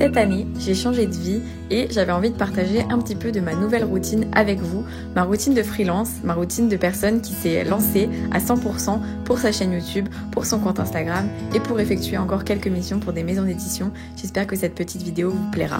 Cette année, j'ai changé de vie et j'avais envie de partager un petit peu de ma nouvelle routine avec vous, ma routine de freelance, ma routine de personne qui s'est lancée à 100% pour sa chaîne YouTube, pour son compte Instagram et pour effectuer encore quelques missions pour des maisons d'édition. J'espère que cette petite vidéo vous plaira.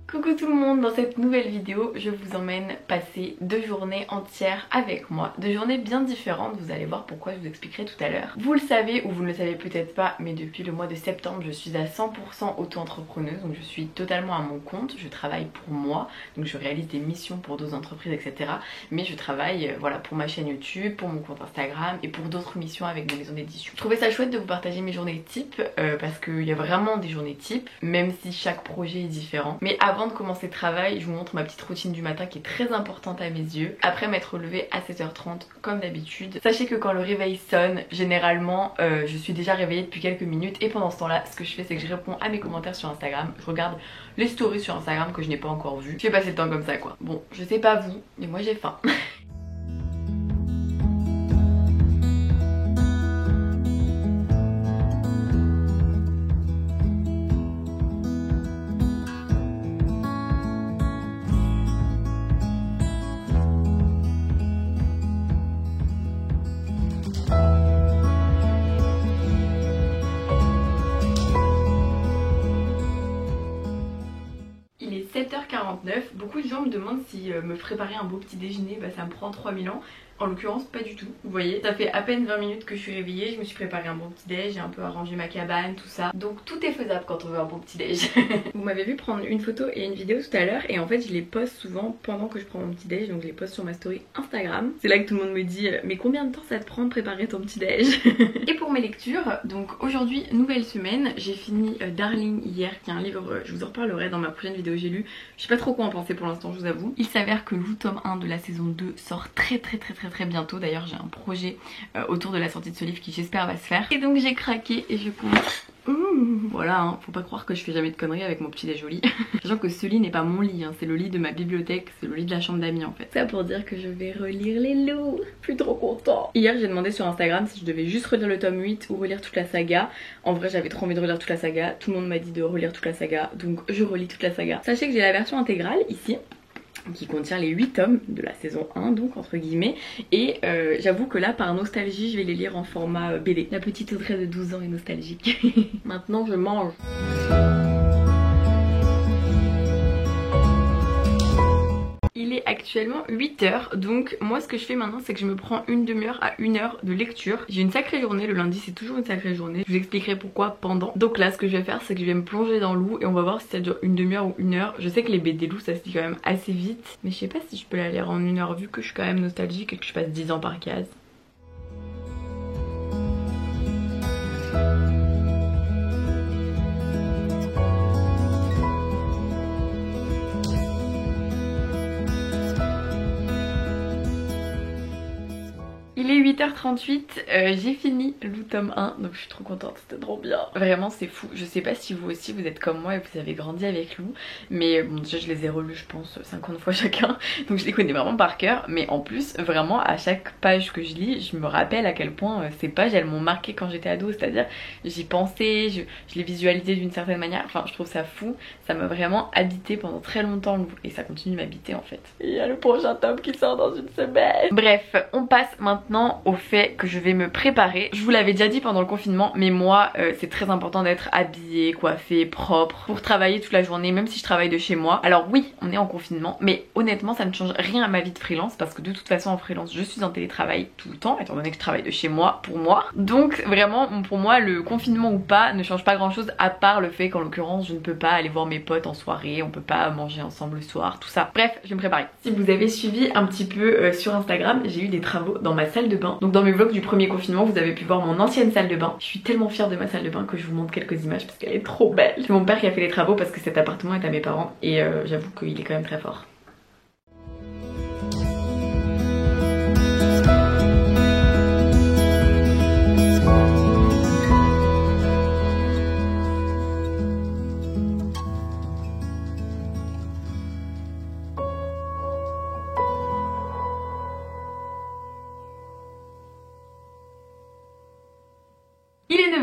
Coucou tout le monde, dans cette nouvelle vidéo, je vous emmène passer 2 journées entières avec moi. 2 journées bien différentes, vous allez voir pourquoi, je vous expliquerai tout à l'heure. Vous le savez ou vous ne le savez peut-être pas, mais depuis le mois de septembre, je suis à 100% auto-entrepreneuse, donc je suis totalement à mon compte, je travaille pour moi, donc je réalise des missions pour d'autres entreprises, etc. Mais je travaille voilà, pour ma chaîne YouTube, pour mon compte Instagram et pour d'autres missions avec des maisons d'édition. Je trouvais ça chouette de vous partager mes journées types, parce qu'il y a vraiment des journées types, même si chaque projet est différent. Mais avant de commencer le travail, je vous montre ma petite routine du matin qui est très importante à mes yeux. Après m'être levée à 7h30 comme d'habitude. Sachez que quand le réveil sonne, généralement je suis déjà réveillée depuis quelques minutes et pendant ce temps là, ce que je fais c'est que je réponds à mes commentaires sur Instagram. Je regarde les stories sur Instagram que je n'ai pas encore vues. Je vais passer le temps comme ça quoi. Bon, je sais pas vous, mais moi j'ai faim. Il est 7h49, beaucoup de gens me demandent si me préparer un beau petit déjeuner, ça me prend 3000 ans. En l'occurrence pas du tout, vous voyez, ça fait à peine 20 minutes que je suis réveillée, je me suis préparé un bon petit déj, j'ai un peu arrangé ma cabane, tout ça. Donc tout est faisable quand on veut un bon petit déj. Vous m'avez vu prendre une photo et une vidéo tout à l'heure et en fait je les poste souvent pendant que je prends mon petit déj, donc je les poste sur ma story Instagram. C'est là que tout le monde me dit mais combien de temps ça te prend de préparer ton petit déj? Et pour mes lectures, donc aujourd'hui nouvelle semaine, j'ai fini Darling hier qui est un livre, je vous en reparlerai dans ma prochaine vidéo j'ai lu. Je sais pas trop quoi en penser pour l'instant je vous avoue. Il s'avère que Lou tome 1 de la saison 2 sort très bientôt. D'ailleurs j'ai un projet autour de la sortie de ce livre qui j'espère va se faire. Et donc j'ai craqué et je compte. Voilà, hein, faut pas croire que je fais jamais de conneries avec mon petit déj au lit. Sachant que ce lit n'est pas mon lit, hein, c'est le lit de ma bibliothèque, c'est le lit de la chambre d'amis en fait. Ça pour dire que je vais relire les loups, je suis trop content. Hier j'ai demandé sur Instagram si je devais juste relire le tome 8 ou relire toute la saga. En vrai j'avais trop envie de relire toute la saga, tout le monde m'a dit de relire toute la saga, donc je relis toute la saga. Sachez que j'ai la version intégrale ici, qui contient les 8 tomes de la saison 1 donc entre guillemets et j'avoue que là par nostalgie je vais les lire en format BD. La petite Audrey de 12 ans est nostalgique. Maintenant je mange. Il est actuellement 8h, donc moi ce que je fais maintenant c'est que je me prends une demi-heure à 1 heure de lecture. J'ai une sacrée journée, le lundi c'est toujours une sacrée journée, je vous expliquerai pourquoi pendant. Donc là ce que je vais faire c'est que je vais me plonger dans Lou et on va voir si ça dure une demi-heure ou 1 heure. Je sais que les BD Lou ça se dit quand même assez vite, mais je sais pas si je peux la lire en 1 heure vu que je suis quand même nostalgique et que je passe 10 ans par case. Il est 8h38, j'ai fini Lou tome 1, donc je suis trop contente, c'était trop bien. Vraiment c'est fou, je sais pas si vous aussi vous êtes comme moi et vous avez grandi avec Lou, mais bon déjà je les ai relus je pense 50 fois chacun, donc je les connais vraiment par cœur, mais en plus vraiment à chaque page que je lis, je me rappelle à quel point ces pages elles m'ont marqué quand j'étais ado, c'est-à-dire j'y pensais, je les visualisais d'une certaine manière, enfin je trouve ça fou, ça m'a vraiment habité pendant très longtemps Lou, et ça continue de m'habiter en fait. Et il y a le prochain tome qui sort dans une semaine. Bref, on passe maintenant au fait que je vais me préparer. Je vous l'avais déjà dit pendant le confinement, mais moi c'est très important d'être habillée, coiffée, propre pour travailler toute la journée, même si je travaille de chez moi. Alors oui, on est en confinement, mais honnêtement ça ne change rien à ma vie de freelance parce que de toute façon en freelance je suis en télétravail tout le temps étant donné que je travaille de chez moi pour moi. Donc vraiment pour moi le confinement ou pas ne change pas grand chose à part le fait qu'en l'occurrence je ne peux pas aller voir mes potes en soirée, on peut pas manger ensemble le soir, tout ça. Bref, je vais me préparer. Si vous avez suivi un petit peu sur Instagram, j'ai eu des travaux dans ma salle de bain. Donc dans mes vlogs du premier confinement vous avez pu voir mon ancienne salle de bain. Je suis tellement fière de ma salle de bain que je vous montre quelques images parce qu'elle est trop belle. C'est mon père qui a fait les travaux parce que cet appartement est à mes parents et j'avoue qu'il est quand même très fort.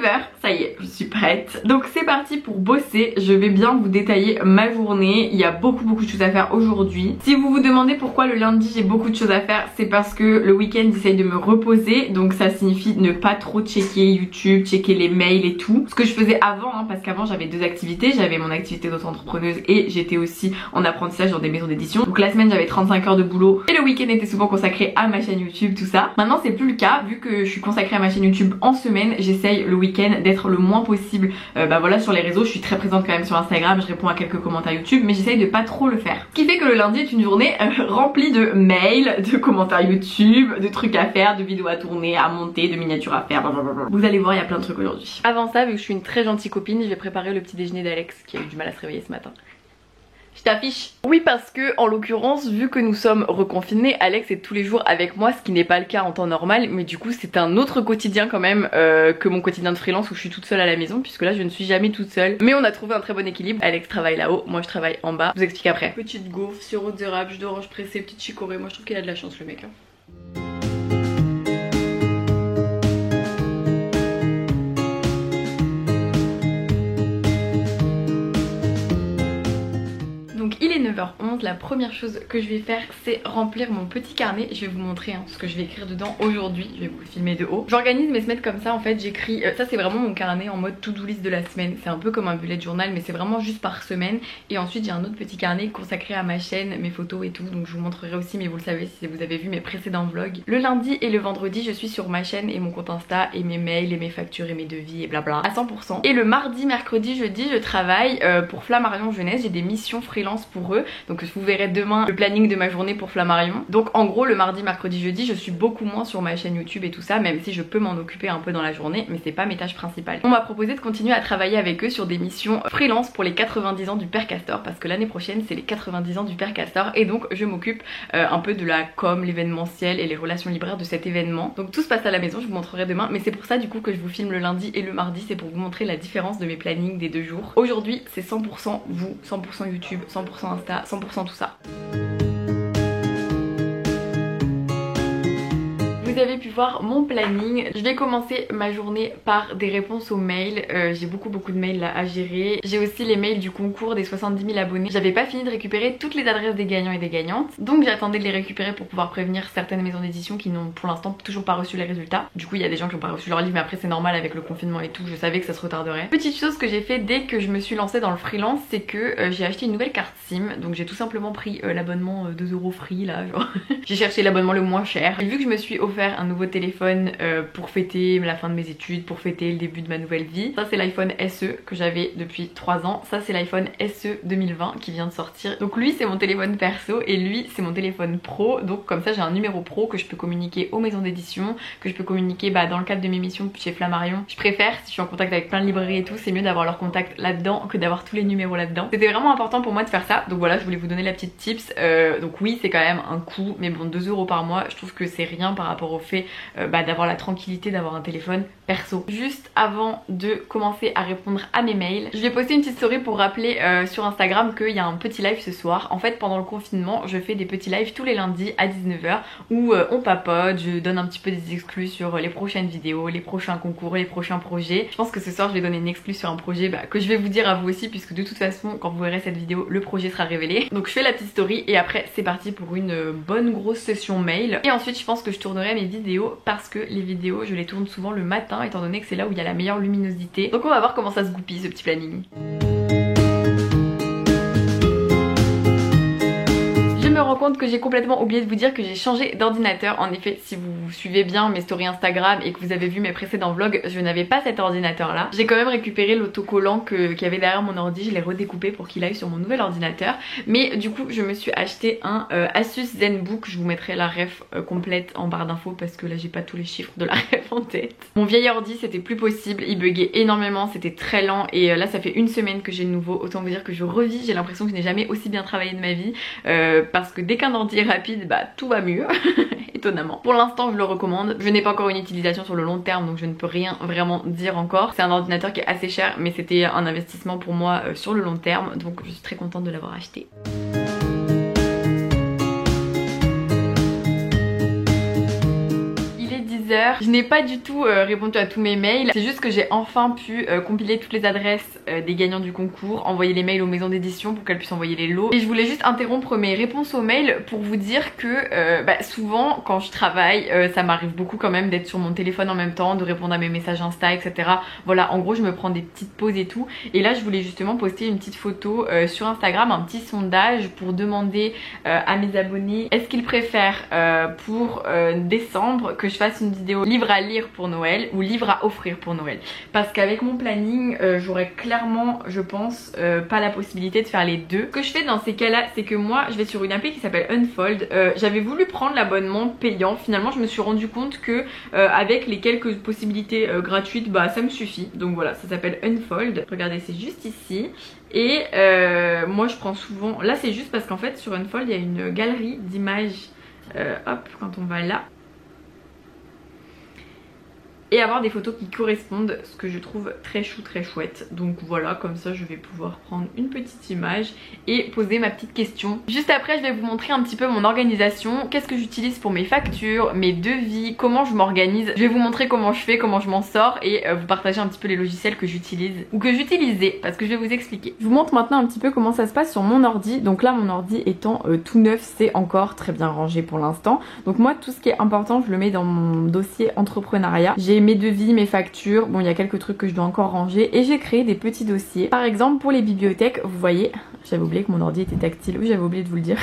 9h, ça y est, je suis prête. Donc c'est parti pour bosser, je vais bien vous détailler ma journée. Il y a beaucoup de choses à faire aujourd'hui. Si vous vous demandez pourquoi le lundi j'ai beaucoup de choses à faire, c'est parce que le week-end j'essaye de me reposer. Donc ça signifie ne pas trop checker YouTube, checker les mails et tout. Ce que je faisais avant, hein, parce qu'avant j'avais deux activités. J'avais mon activité d'auto-entrepreneuse et j'étais aussi en apprentissage dans des maisons d'édition. Donc la semaine j'avais 35 heures de boulot et le week-end était souvent consacré à ma chaîne YouTube, tout ça. Maintenant c'est plus le cas, vu que je suis consacrée à ma chaîne YouTube en semaine, j'essaye le week-end d'être le moins possible voilà, sur les réseaux. Je suis très présente quand même sur Instagram, je réponds à quelques commentaires YouTube, mais j'essaye de pas trop le faire. Ce qui fait que le lundi est une journée remplie de mails, de commentaires YouTube, de trucs à faire, de vidéos à tourner, à monter, de miniatures à faire, blablabla. Vous allez voir, il y a plein de trucs aujourd'hui. Avant ça, vu que je suis une très gentille copine, je vais préparer le petit déjeuner d'Alex qui a eu du mal à se réveiller ce matin. Je t'affiche. Oui, parce que en l'occurrence, vu que nous sommes reconfinés, Alex est tous les jours avec moi, ce qui n'est pas le cas en temps normal, mais du coup c'est un autre quotidien quand même que mon quotidien de freelance où je suis toute seule à la maison, puisque là je ne suis jamais toute seule. Mais on a trouvé un très bon équilibre. Alex travaille là-haut, moi je travaille en bas. Je vous explique après. Petite gaufre, sirop d'érable, jus d'orange pressé, petite chicorée. Moi je trouve qu'il a de la chance le mec. Hein. Il est 9h11, la première chose que je vais faire c'est remplir mon petit carnet. Je vais vous montrer ce que je vais écrire dedans aujourd'hui, je vais vous le filmer de haut. J'organise mes semaines comme ça en fait, j'écris, ça c'est vraiment mon carnet en mode to-do list de la semaine. C'est un peu comme un bullet journal mais c'est vraiment juste par semaine. Et ensuite j'ai un autre petit carnet consacré à ma chaîne, mes photos et tout, donc je vous montrerai aussi, mais vous le savez si vous avez vu mes précédents vlogs. Le lundi et le vendredi je suis sur ma chaîne et mon compte Insta et mes mails et mes factures et mes devis et blabla à 100%. Et le mardi, mercredi, jeudi je travaille pour Flammarion Jeunesse, j'ai des missions freelance pour eux, donc vous verrez demain le planning de ma journée pour Flammarion. Donc en gros le mardi, mercredi, jeudi je suis beaucoup moins sur ma chaîne YouTube et tout ça, même si je peux m'en occuper un peu dans la journée, mais c'est pas mes tâches principales. On m'a proposé de continuer à travailler avec eux sur des missions freelance pour les 90 ans du Père Castor, parce que l'année prochaine c'est les 90 ans du Père Castor et donc je m'occupe un peu de la com, l'événementiel et les relations libraires de cet événement. Donc tout se passe à la maison, je vous montrerai demain, mais c'est pour ça du coup que je vous filme le lundi et le mardi, c'est pour vous montrer la différence de mes plannings des deux jours. Aujourd'hui c'est 100% vous, 100% YouTube, 100% Insta, 100% tout ça. Vous avez pu voir mon planning. Je vais commencer ma journée par des réponses aux mails. J'ai beaucoup de mails là à gérer. J'ai aussi les mails du concours des 70 000 abonnés. J'avais pas fini de récupérer toutes les adresses des gagnants et des gagnantes, donc j'attendais de les récupérer pour pouvoir prévenir certaines maisons d'édition qui n'ont pour l'instant toujours pas reçu les résultats. Du coup il y a des gens qui n'ont pas reçu leur livre, mais après c'est normal avec le confinement et tout, je savais que ça se retarderait. Petite chose que j'ai fait dès que je me suis lancée dans le freelance, c'est que j'ai acheté une nouvelle carte SIM. Donc j'ai tout simplement pris l'abonnement 2€ free là, genre. J'ai cherché l'abonnement le moins cher. Et vu que je me suis offert un nouveau téléphone pour fêter la fin de mes études, pour fêter le début de ma nouvelle vie. Ça c'est l'iPhone SE que j'avais depuis 3 ans. Ça c'est l'iPhone SE 2020 qui vient de sortir. Donc lui c'est mon téléphone perso et lui c'est mon téléphone pro. Donc comme ça j'ai un numéro pro que je peux communiquer aux maisons d'édition, que je peux communiquer dans le cadre de mes missions chez Flammarion. Je préfère, si je suis en contact avec plein de librairies et tout, c'est mieux d'avoir leur contact là-dedans que d'avoir tous les numéros là-dedans. C'était vraiment important pour moi de faire ça. Donc voilà, je voulais vous donner la petite tips. Donc oui c'est quand même un coût, mais bon 2€ par mois, je trouve que c'est rien par rapport au fait d'avoir la tranquillité d'avoir un téléphone perso. Juste avant de commencer à répondre à mes mails, je vais poster une petite story pour rappeler sur Instagram qu'il y a un petit live ce soir. En fait pendant le confinement je fais des petits lives tous les lundis à 19h où on papote, je donne un petit peu des exclus sur les prochaines vidéos, les prochains concours, les prochains projets. Je pense que ce soir je vais donner une exclue sur un projet que je vais vous dire à vous aussi, puisque de toute façon quand vous verrez cette vidéo le projet sera révélé. Donc je fais la petite story et après c'est parti pour une bonne grosse session mail. Et ensuite je pense que je tournerai mes vidéos, parce que les vidéos je les tourne souvent le matin étant donné que c'est là où il y a la meilleure luminosité. Donc on va voir comment ça se goupille ce petit planning. Je me rends compte que j'ai complètement oublié de vous dire que j'ai changé d'ordinateur. En effet, si vous suivez bien mes stories Instagram et que vous avez vu mes précédents vlogs, je n'avais pas cet ordinateur là. J'ai quand même récupéré l'autocollant qu'il y avait derrière mon ordi, je l'ai redécoupé pour qu'il aille sur mon nouvel ordinateur. Mais du coup je me suis acheté un Asus ZenBook. Je vous mettrai la ref complète en barre d'infos parce que là j'ai pas tous les chiffres de la ref en tête. Mon vieil ordi c'était plus possible, il buguait énormément, c'était très lent et là ça fait une semaine que j'ai le nouveau. Autant vous dire que je revis, j'ai l'impression que je n'ai jamais aussi bien travaillé de ma vie parce que dès qu'un ordi est rapide, tout va mieux. Étonnamment. Pour l'instant je le recommande. Je n'ai pas encore une utilisation sur le long terme, donc je ne peux rien vraiment dire encore. C'est un ordinateur qui est assez cher, mais c'était un investissement pour moi sur le long terme, donc je suis très contente de l'avoir acheté. 6h. Je n'ai pas du tout répondu à tous mes mails. C'est juste que j'ai enfin pu compiler toutes les adresses des gagnants du concours, envoyer les mails aux maisons d'édition pour qu'elles puissent envoyer les lots. Et je voulais juste interrompre mes réponses aux mails pour vous dire que souvent quand je travaille, ça m'arrive beaucoup quand même d'être sur mon téléphone en même temps, de répondre à mes messages Insta, etc. Voilà, en gros je me prends des petites pauses et tout. Et là je voulais justement poster une petite photo sur Instagram, un petit sondage pour demander à mes abonnés est-ce qu'ils préfèrent pour décembre que je fasse une vidéo livre à lire pour Noël ou livre à offrir pour Noël. Parce qu'avec mon planning, j'aurais clairement, je pense, pas la possibilité de faire les deux. Ce que je fais dans ces cas-là, c'est que moi je vais sur une appli qui s'appelle Unfold. J'avais voulu prendre l'abonnement payant, finalement je me suis rendu compte que avec les quelques possibilités gratuites, bah ça me suffit. Donc voilà, ça s'appelle Unfold. Regardez, c'est juste ici. Et moi je prends souvent, là c'est juste parce qu'en fait sur Unfold il y a une galerie d'images, hop, quand on va là, et avoir des photos qui correspondent, ce que je trouve très chou, très chouette. Donc voilà, comme ça je vais pouvoir prendre une petite image et poser ma petite question. Juste après je vais vous montrer un petit peu mon organisation, qu'est-ce que j'utilise pour mes factures, mes devis, comment je m'organise. Je vais vous montrer comment je fais, comment je m'en sors et vous partager un petit peu les logiciels que j'utilise ou que j'utilisais, parce que je vais vous expliquer. Je vous montre maintenant un petit peu comment ça se passe sur mon ordi. Donc là mon ordi étant tout neuf, c'est encore très bien rangé pour l'instant. Donc moi tout ce qui est important je le mets dans mon dossier entrepreneuriat. J'ai mes devis, mes factures, bon il y a quelques trucs que je dois encore ranger et j'ai créé des petits dossiers. Par exemple pour les bibliothèques, vous voyez, j'avais oublié que mon ordi était tactile, oui j'avais oublié de vous le dire.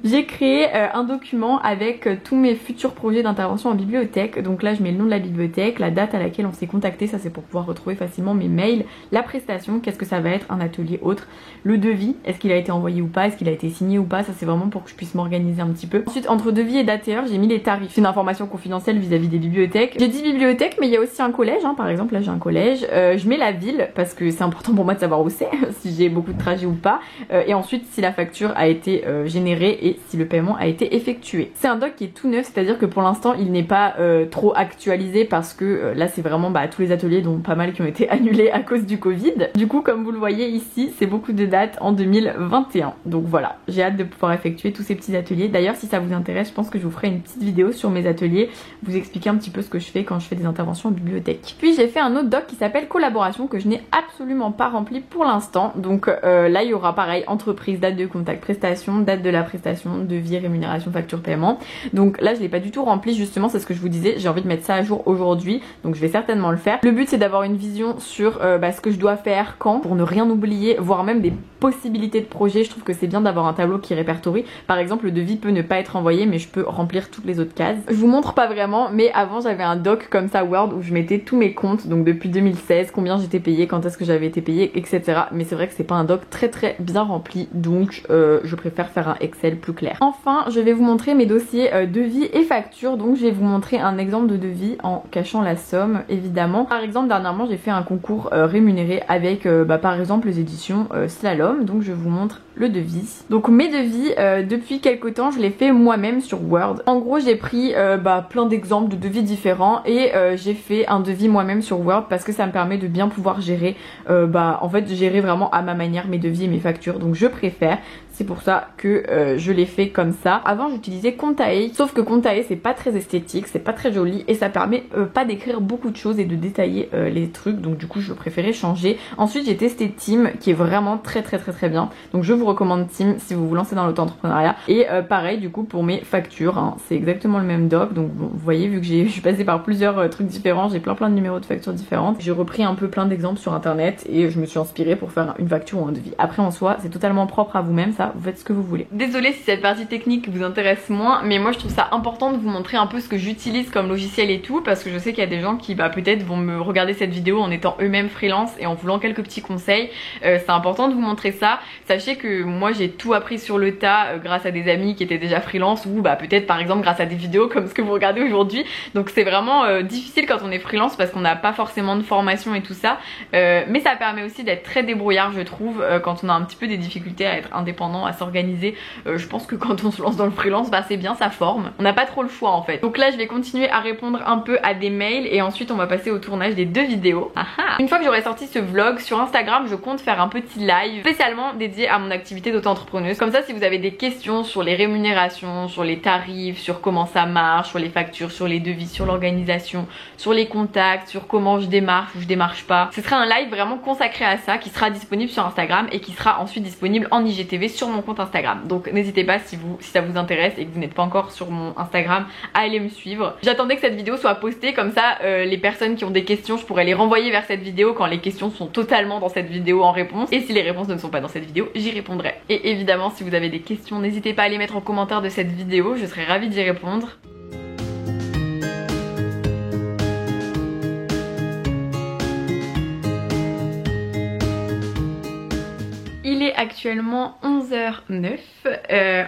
J'ai créé un document avec tous mes futurs projets d'intervention en bibliothèque. Donc là je mets le nom de la bibliothèque, la date à laquelle on s'est contacté, ça c'est pour pouvoir retrouver facilement mes mails, la prestation, qu'est-ce que ça va être, un atelier autre, le devis, est-ce qu'il a été envoyé ou pas, est-ce qu'il a été signé ou pas, ça c'est vraiment pour que je puisse m'organiser un petit peu. Ensuite entre devis et dateur j'ai mis les tarifs, c'est une information confidentielle vis-à-vis des bibliothèques. J'ai dit bibliothèque mais il y a aussi un collège, hein. Par exemple là j'ai un collège, je mets la ville parce que c'est important pour moi de savoir où c'est, si j'ai beaucoup de trajets ou pas, et ensuite si la facture a été générée et si le paiement a été effectué. C'est un doc qui est tout neuf, c'est à dire que pour l'instant il n'est pas trop actualisé parce que là c'est vraiment tous les ateliers dont pas mal qui ont été annulés à cause du Covid. Du coup comme vous le voyez ici c'est beaucoup de dates en 2021, donc voilà, j'ai hâte de pouvoir effectuer tous ces petits ateliers. D'ailleurs si ça vous intéresse je pense que je vous ferai une petite vidéo sur mes ateliers, vous expliquer un petit peu ce que je fais quand je fais des interventions en bibliothèque. Puis j'ai fait un autre doc qui s'appelle collaboration que je n'ai absolument pas rempli pour l'instant. Donc là il y aura pareil entreprise, date de contact, prestation, date de la prestation, devis, rémunération, facture, paiement. Donc là je l'ai pas du tout rempli, justement c'est ce que je vous disais, j'ai envie de mettre ça à jour aujourd'hui, donc je vais certainement le faire. Le but c'est d'avoir une vision sur ce que je dois faire quand, pour ne rien oublier, voire même des possibilités de projet. Je trouve que c'est bien d'avoir un tableau qui répertorie. Par exemple le devis peut ne pas être envoyé mais je peux remplir toutes les autres cases. Je vous montre pas vraiment mais avant j'avais un doc comme ça Word où je mettais tous mes comptes, donc depuis 2016, combien j'étais payée, quand est-ce que j'avais été payée, etc. Mais c'est vrai que c'est pas un doc très bien rempli, donc je préfère faire un Excel plus clair. Enfin je vais vous montrer mes dossiers devis et factures. Donc je vais vous montrer un exemple de devis en cachant la somme évidemment. Par exemple dernièrement j'ai fait un concours rémunéré avec par exemple les éditions Slalom, donc je vous montre le devis. Donc mes devis depuis quelques temps je les fais moi-même sur Word. En gros j'ai pris plein d'exemples de devis différents et j'ai fait un devis moi-même sur Word parce que ça me permet de bien pouvoir gérer en fait gérer vraiment à ma manière mes devis et mes factures, donc je préfère. C'est pour ça que je l'ai fait comme ça. Avant j'utilisais Contae, sauf que Contae c'est pas très esthétique, c'est pas très joli et ça permet pas d'écrire beaucoup de choses et de détailler les trucs, donc du coup je préférais changer. Ensuite j'ai testé Team qui est vraiment très bien, donc je vous recommande Team si vous vous lancez dans l'auto-entrepreneuriat. Et pareil du coup pour mes factures, hein, c'est exactement le même doc, donc bon, vous voyez vu que je suis passée par plusieurs trucs différents, j'ai plein de numéros de factures différentes. J'ai repris un peu plein d'exemples sur internet et je me suis inspirée pour faire une facture ou un devis. Après en soi c'est totalement propre à vous-même, ça vous faites ce que vous voulez. Désolée si cette partie technique vous intéresse moins, mais moi je trouve ça important de vous montrer un peu ce que j'utilise comme logiciel et tout, parce que je sais qu'il y a des gens qui peut-être vont me regarder cette vidéo en étant eux-mêmes freelance et en voulant quelques petits conseils. C'est important de vous montrer ça. Sachez que moi j'ai tout appris sur le tas grâce à des amis qui étaient déjà freelance ou peut-être par exemple grâce à des vidéos comme ce que vous regardez aujourd'hui. Donc c'est vraiment difficile quand on est freelance parce qu'on n'a pas forcément de formation et tout ça, mais ça permet aussi d'être très débrouillard je trouve quand on a un petit peu des difficultés à être indépendant an à s'organiser. Je pense que quand on se lance dans le freelance, bah c'est bien, ça forme. On n'a pas trop le choix en fait. Donc là je vais continuer à répondre un peu à des mails et ensuite on va passer au tournage des 2 vidéos. Une fois que j'aurai sorti ce vlog sur Instagram, je compte faire un petit live spécialement dédié à mon activité d'auto-entrepreneuse. Comme ça, si vous avez des questions sur les rémunérations, sur les tarifs, sur comment ça marche, sur les factures, sur les devis, sur l'organisation, sur les contacts, sur comment je démarche ou je démarche pas, ce sera un live vraiment consacré à ça qui sera disponible sur Instagram et qui sera ensuite disponible en IGTV sur mon compte Instagram. Donc n'hésitez pas si ça vous intéresse et que vous n'êtes pas encore sur mon Instagram à aller me suivre. J'attendais que cette vidéo soit postée, comme ça les personnes qui ont des questions, je pourrais les renvoyer vers cette vidéo quand les questions sont totalement dans cette vidéo en réponse, et si les réponses ne sont pas dans cette vidéo, j'y répondrai. Et évidemment, si vous avez des questions, n'hésitez pas à les mettre en commentaire de cette vidéo, je serai ravie d'y répondre. Il est actuellement 11h09.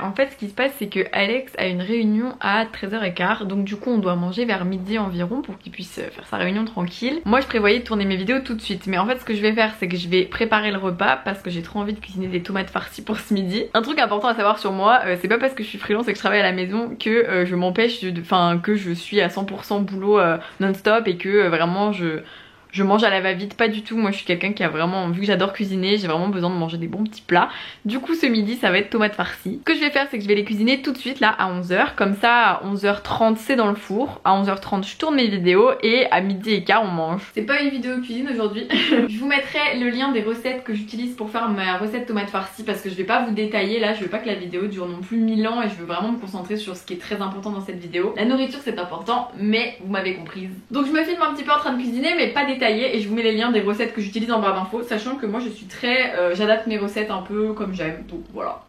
En fait ce qui se passe c'est que Alex a une réunion à 13h15, donc du coup on doit manger vers midi environ pour qu'il puisse faire sa réunion tranquille. Moi je prévoyais de tourner mes vidéos tout de suite, mais en fait ce que je vais faire c'est que je vais préparer le repas parce que j'ai trop envie de cuisiner des tomates farcies pour ce midi. Un truc important à savoir sur moi, c'est pas parce que je suis freelance et que je travaille à la maison que je m'empêche que je suis à 100% boulot non-stop et que vraiment je mange à la va-vite, pas du tout. Moi je suis quelqu'un qui a vraiment, vu que j'adore cuisiner, j'ai vraiment besoin de manger des bons petits plats. Du coup ce midi ça va être tomates farcies. Ce que je vais faire c'est que je vais les cuisiner tout de suite là à 11h. Comme ça à 11h30 c'est dans le four. À 11h30 je tourne mes vidéos et à midi et quart on mange. C'est pas une vidéo cuisine aujourd'hui. Je vous mettrai le lien des recettes que j'utilise pour faire ma recette tomates farcies parce que je vais pas vous détailler là, je veux pas que la vidéo dure non plus 1000 ans et je veux vraiment me concentrer sur ce qui est très important dans cette vidéo. La nourriture c'est important mais vous m'avez comprise. Donc je me filme un petit peu en train de cuisiner mais pas détaillé et je vous mets les liens des recettes que j'utilise en barre d'infos, sachant que moi je suis très j'adapte mes recettes un peu comme j'aime, donc voilà.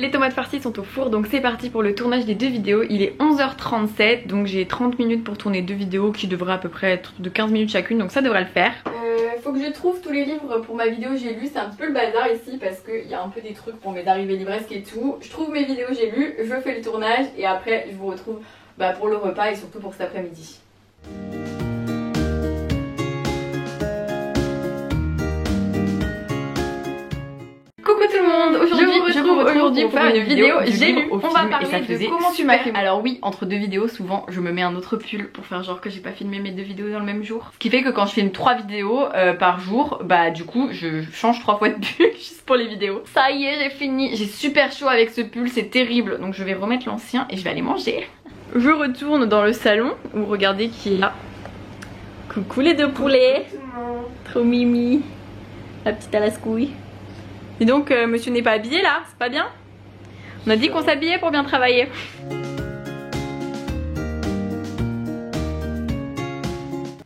Les tomates farcies sont au four, donc c'est parti pour le tournage des 2 vidéos. Il est 11h37, donc j'ai 30 minutes pour tourner 2 vidéos qui devraient à peu près être de 15 minutes chacune, donc ça devrait le faire. Faut que je trouve tous les livres pour ma vidéo j'ai lu, c'est un petit peu le bazar ici parce qu'il y a un peu des trucs pour mes arrivées livresques et tout. Je trouve mes vidéos j'ai lu, je fais le tournage et après je vous retrouve pour le repas et surtout pour cet après-midi. Coucou tout le monde, je vous retrouve aujourd'hui pour faire une vidéo j'ai lu. On va parler de comment tu m'as filmé. Alors oui, entre 2 vidéos souvent je me mets un autre pull pour faire genre que j'ai pas filmé mes 2 vidéos dans le même jour. Ce qui fait que quand je filme 3 vidéos par jour, du coup je change 3 fois de pull juste pour les vidéos. Ça y est, j'ai fini, j'ai super chaud avec ce pull, c'est terrible. Donc je vais remettre l'ancien et je vais aller manger. Je retourne dans le salon où regardez qui est là. Coucou les 2 poulets. Trop mimi. La petite à la scouille. Et donc monsieur n'est pas habillé là, c'est pas bien? On a dit qu'on s'habillait pour bien travailler.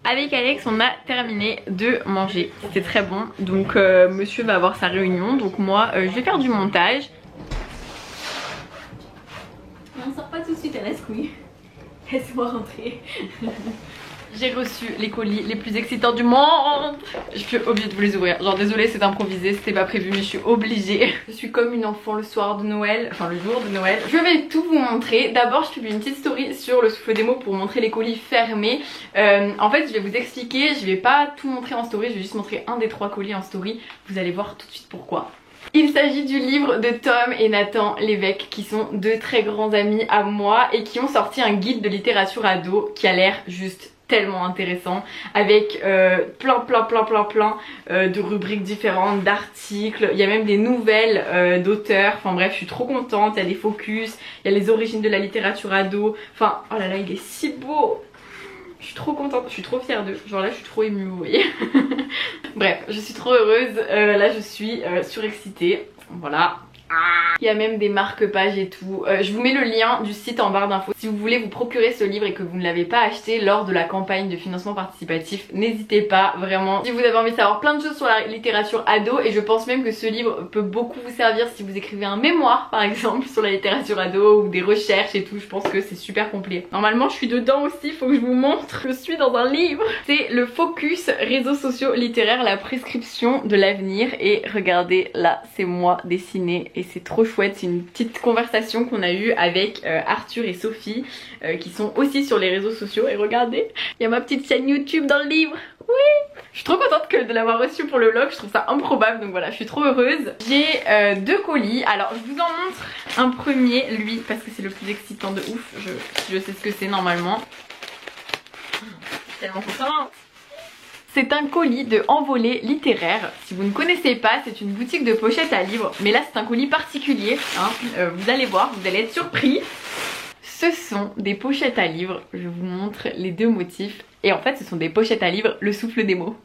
Avec Alex on a terminé de manger, c'était très bon. Donc monsieur va avoir sa réunion, donc moi je vais faire du montage. On sort pas tout de suite à la scouille. Laisse-moi rentrer. J'ai reçu les colis les plus excitants du monde. Je suis obligée de vous les ouvrir. Genre désolée c'est improvisé, c'était pas prévu mais je suis obligée. Je suis comme une enfant le soir de Noël, enfin le jour de Noël. Je vais tout vous montrer. D'abord je publie une petite story sur le souffle des mots pour montrer les colis fermés. En fait je vais vous expliquer, je vais pas tout montrer en story, je vais juste montrer un des 3 colis en story. Vous allez voir tout de suite pourquoi. Il s'agit du livre de Tom et Nathan Lévesque qui sont 2 très grands amis à moi et qui ont sorti un guide de littérature ado qui a l'air juste tellement intéressant avec plein de rubriques différentes, d'articles, il y a même des nouvelles d'auteurs, enfin bref je suis trop contente, il y a des focus, il y a les origines de la littérature ado, enfin oh là là il est si beau. Je suis trop contente, je suis trop fière d'eux, genre là je suis trop émue vous voyez. Bref je suis trop heureuse, là je suis surexcitée, voilà. Il y a même des marque-pages et tout. Je vous mets le lien du site en barre d'infos. Si vous voulez vous procurer ce livre et que vous ne l'avez pas acheté lors de la campagne de financement participatif, n'hésitez pas vraiment. Si vous avez envie de savoir plein de choses sur la littérature ado, et je pense même que ce livre peut beaucoup vous servir si vous écrivez un mémoire par exemple sur la littérature ado ou des recherches et tout, je pense que c'est super complet. Normalement je suis dedans aussi, faut que je vous montre, je suis dans un livre. C'est le focus réseaux sociaux littéraires, la prescription de l'avenir, et regardez là c'est moi dessiné et c'est trop chouette. C'est une petite conversation qu'on a eue avec Arthur et Sophie qui sont aussi sur les réseaux sociaux, et regardez, il y a ma petite chaîne YouTube dans le livre. Oui, je suis trop contente de l'avoir reçu pour le vlog, je trouve ça improbable, donc voilà, je suis trop heureuse. J'ai 2 colis, alors je vous en montre un premier, lui, parce que c'est le plus excitant de ouf, je sais ce que c'est normalement. Tellement contente. C'est un colis de Envolée littéraire. Si vous ne connaissez pas, c'est une boutique de pochettes à livres, mais là c'est un colis particulier, hein. Vous allez voir, vous allez être surpris. Ce sont des pochettes à livres, je vous montre les 2 motifs. Et en fait ce sont des pochettes à livres, le souffle des mots.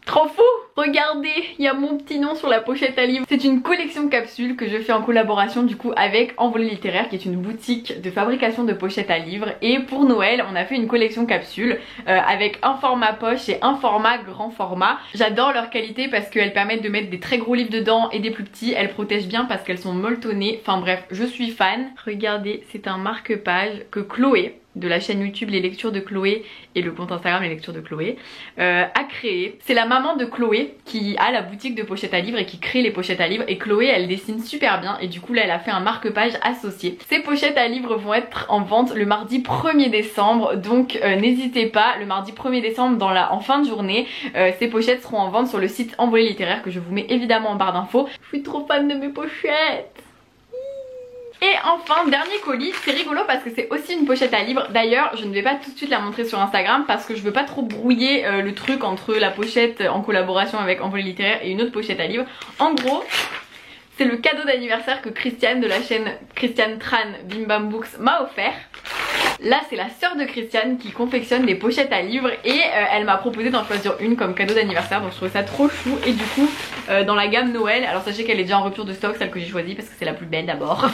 Trop fou! Regardez, il y a mon petit nom sur la pochette à livres. C'est une collection de capsules que je fais en collaboration du coup avec Envolée littéraire, qui est une boutique de fabrication de pochettes à livres. Et pour Noël, on a fait une collection capsules avec un format poche et un format grand format. J'adore leur qualité parce qu'elles permettent de mettre des très gros livres dedans et des plus petits. Elles protègent bien parce qu'elles sont molletonnées. Enfin bref, je suis fan. Regardez, c'est un marque-page que Chloé, de la chaîne YouTube Les Lectures de Chloé et le compte Instagram Les Lectures de Chloé, a créé. C'est la maman de Chloé qui a la boutique de pochettes à livres et qui crée les pochettes à livres, et Chloé elle dessine super bien et du coup là elle a fait un marque-page associé. Ces pochettes à livres vont être en vente le mardi 1er décembre, donc n'hésitez pas, le mardi 1er décembre en fin de journée, ces pochettes seront en vente sur le site Envolée littéraire que je vous mets évidemment en barre d'infos. Je suis trop fan de mes pochettes. Et enfin, dernier colis, c'est rigolo parce que c'est aussi une pochette à livres. D'ailleurs, je ne vais pas tout de suite la montrer sur Instagram parce que je veux pas trop brouiller le truc entre la pochette en collaboration avec Envolée littéraire et une autre pochette à livres. En gros, c'est le cadeau d'anniversaire que Christiane de la chaîne Christiane Tran Bim Bam Books m'a offert. Là c'est la sœur de Christiane qui confectionne des pochettes à livres et elle m'a proposé d'en choisir une comme cadeau d'anniversaire, donc je trouve ça trop chou. Et du coup dans la gamme Noël, alors sachez qu'elle est déjà en rupture de stock, celle que j'ai choisie parce que c'est la plus belle d'abord.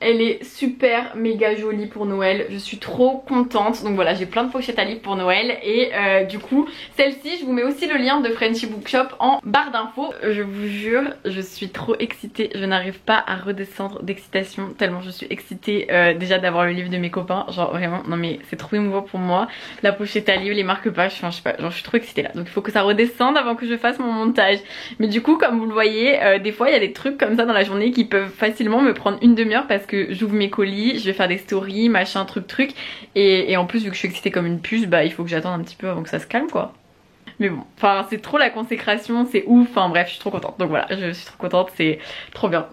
Elle est super méga jolie pour Noël, je suis trop contente. Donc voilà, j'ai plein de pochettes à livres pour Noël. Et du coup, celle-ci, je vous mets aussi le lien de Frenchy Bookshop en barre d'infos. Je vous jure, je suis trop excitée. Je n'arrive pas à redescendre d'excitation tellement je suis excitée déjà d'avoir le livre de mes copains. Genre vraiment, non mais c'est trop émouvant pour moi. La pochette à livres, les marque-pages, enfin je sais pas, genre je suis trop excitée là. Donc il faut que ça redescende avant que je fasse mon montage. Mais du coup, comme vous le voyez, des fois il y a des trucs comme ça dans la journée qui peuvent facilement me prendre une demi-heure parce que j'ouvre mes colis, je vais faire des stories, machin, truc. Et en plus, vu que je suis excitée comme une puce, bah il faut que j'attende un petit peu avant que ça se calme quoi. Mais bon, enfin c'est trop la consécration, c'est ouf, enfin bref, je suis trop contente. Donc voilà, je suis trop contente, c'est trop bien.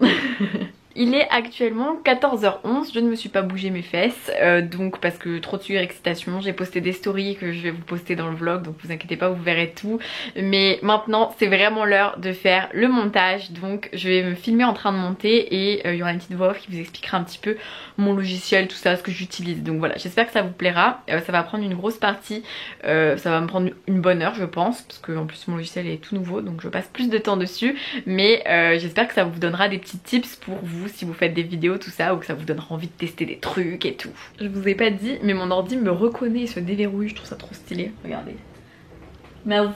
Il est actuellement 14h11, je ne me suis pas bougé mes fesses, donc parce que trop de surexcitation. J'ai posté des stories que je vais vous poster dans le vlog, donc vous inquiétez pas, vous verrez tout. Mais maintenant c'est vraiment l'heure de faire le montage, donc je vais me filmer en train de monter et il y aura une petite voix off qui vous expliquera un petit peu mon logiciel, tout ça, ce que j'utilise. Donc voilà, j'espère que ça vous plaira. Ça va prendre une grosse partie, ça va me prendre une bonne heure je pense, parce que en plus mon logiciel est tout nouveau, donc je passe plus de temps dessus. Mais j'espère que ça vous donnera des petits tips pour vous si vous faites des vidéos tout ça, ou que ça vous donnera envie de tester des trucs et tout. Je vous ai pas dit mais mon ordi me reconnaît et se déverrouille, je trouve ça trop stylé, regardez. Merci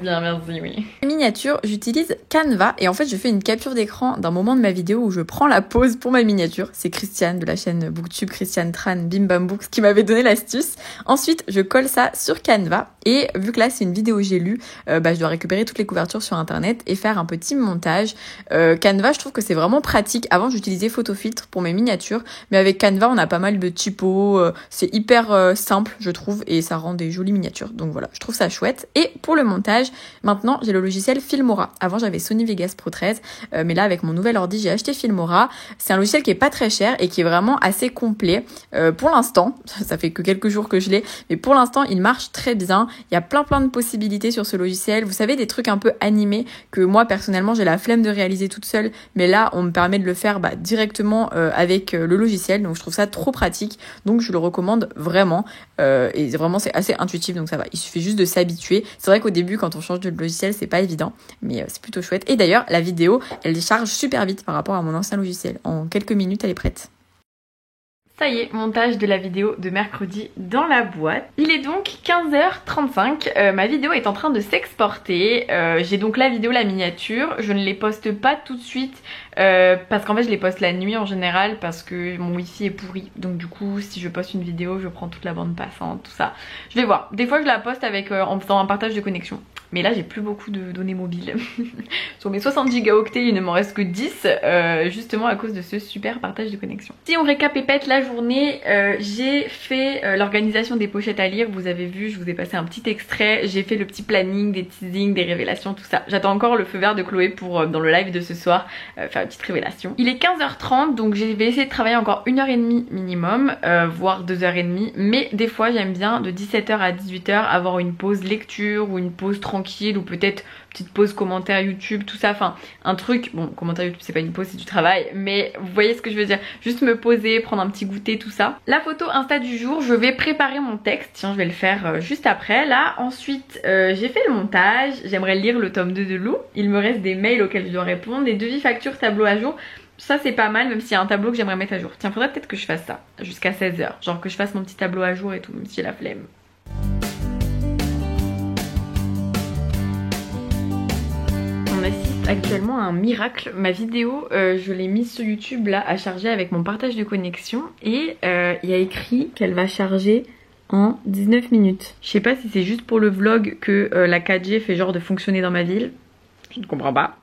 bien, merci, oui. Miniature, j'utilise Canva et en fait je fais une capture d'écran d'un moment de ma vidéo où je prends la pause pour ma miniature. C'est Christiane de la chaîne Booktube Christiane Tran Bim Bam Books qui m'avait donné l'astuce. Ensuite je colle ça sur Canva et vu que là c'est une vidéo j'ai lu, je dois récupérer toutes les couvertures sur internet et faire un petit montage. Canva, je trouve que c'est vraiment pratique. Avant j'utilisais Photofiltre pour mes miniatures, mais avec Canva on a pas mal de typos, c'est hyper simple je trouve et ça rend des jolies miniatures. Donc voilà, je trouve ça chouette. Et pour le montage, maintenant j'ai le logiciel Filmora. Avant j'avais Sony Vegas Pro 13, mais là avec mon nouvel ordi j'ai acheté Filmora. C'est un logiciel qui est pas très cher et qui est vraiment assez complet. Pour l'instant, ça fait que quelques jours que je l'ai, mais pour l'instant il marche très bien. Il y a plein de possibilités sur ce logiciel. Vous savez, des trucs un peu animés que moi personnellement j'ai la flemme de réaliser toute seule, mais là on me permet de le faire directement avec le logiciel. Donc je trouve ça trop pratique. Donc je le recommande vraiment. Et vraiment c'est assez intuitif, donc ça va. Il suffit juste de s'habituer. fait. C'est vrai qu'au début, quand on change de logiciel, c'est pas évident, mais c'est plutôt chouette. Et d'ailleurs, la vidéo, elle charge super vite par rapport à mon ancien logiciel. En quelques minutes, elle est prête. Ça y est, montage de la vidéo de mercredi dans la boîte. Il est donc 15h35, ma vidéo est en train de s'exporter. J'ai donc la vidéo, la miniature. Je ne les poste pas tout de suite parce qu'en fait je les poste la nuit en général parce que mon wifi est pourri. Donc du coup si je poste une vidéo je prends toute la bande passante, tout ça. Je vais voir. Des fois je la poste avec en faisant un partage de connexion. Mais là j'ai plus beaucoup de données mobiles. Sur mes 60 gigaoctets il ne m'en reste que 10 justement à cause de ce super partage de connexion. Si on récapépète la journée, j'ai fait l'organisation des pochettes à lire. Vous avez vu, je vous ai passé un petit extrait. J'ai fait le petit planning, des teasings, des révélations, tout ça. J'attends encore le feu vert de Chloé pour dans le live de ce soir faire une petite révélation. Il est 15h30 donc je vais essayer de travailler encore 1h30 minimum, voire 2h30. Mais des fois j'aime bien de 17h à 18h avoir une pause lecture ou une pause tranquille ou peut-être petite pause commentaire YouTube, tout ça, enfin un truc, bon commentaire YouTube c'est pas une pause, c'est du travail, mais vous voyez ce que je veux dire, juste me poser, prendre un petit goûter, tout ça. La photo Insta du jour, je vais préparer mon texte, tiens je vais le faire juste après, là ensuite j'ai fait le montage, j'aimerais lire le tome 2 de Lou, il me reste des mails auxquels je dois répondre, des devis, factures, tableau à jour. Ça c'est pas mal même s'il y a un tableau que j'aimerais mettre à jour. Tiens faudrait peut-être que je fasse ça jusqu'à 16h, genre que je fasse mon petit tableau à jour et tout, même si j'ai la flemme. On assiste actuellement à un miracle. Ma vidéo, je l'ai mise sur YouTube là à charger avec mon partage de connexion et il y a écrit qu'elle va charger en 19 minutes. Je sais pas si c'est juste pour le vlog que la 4G fait genre de fonctionner dans ma ville. Je ne comprends pas.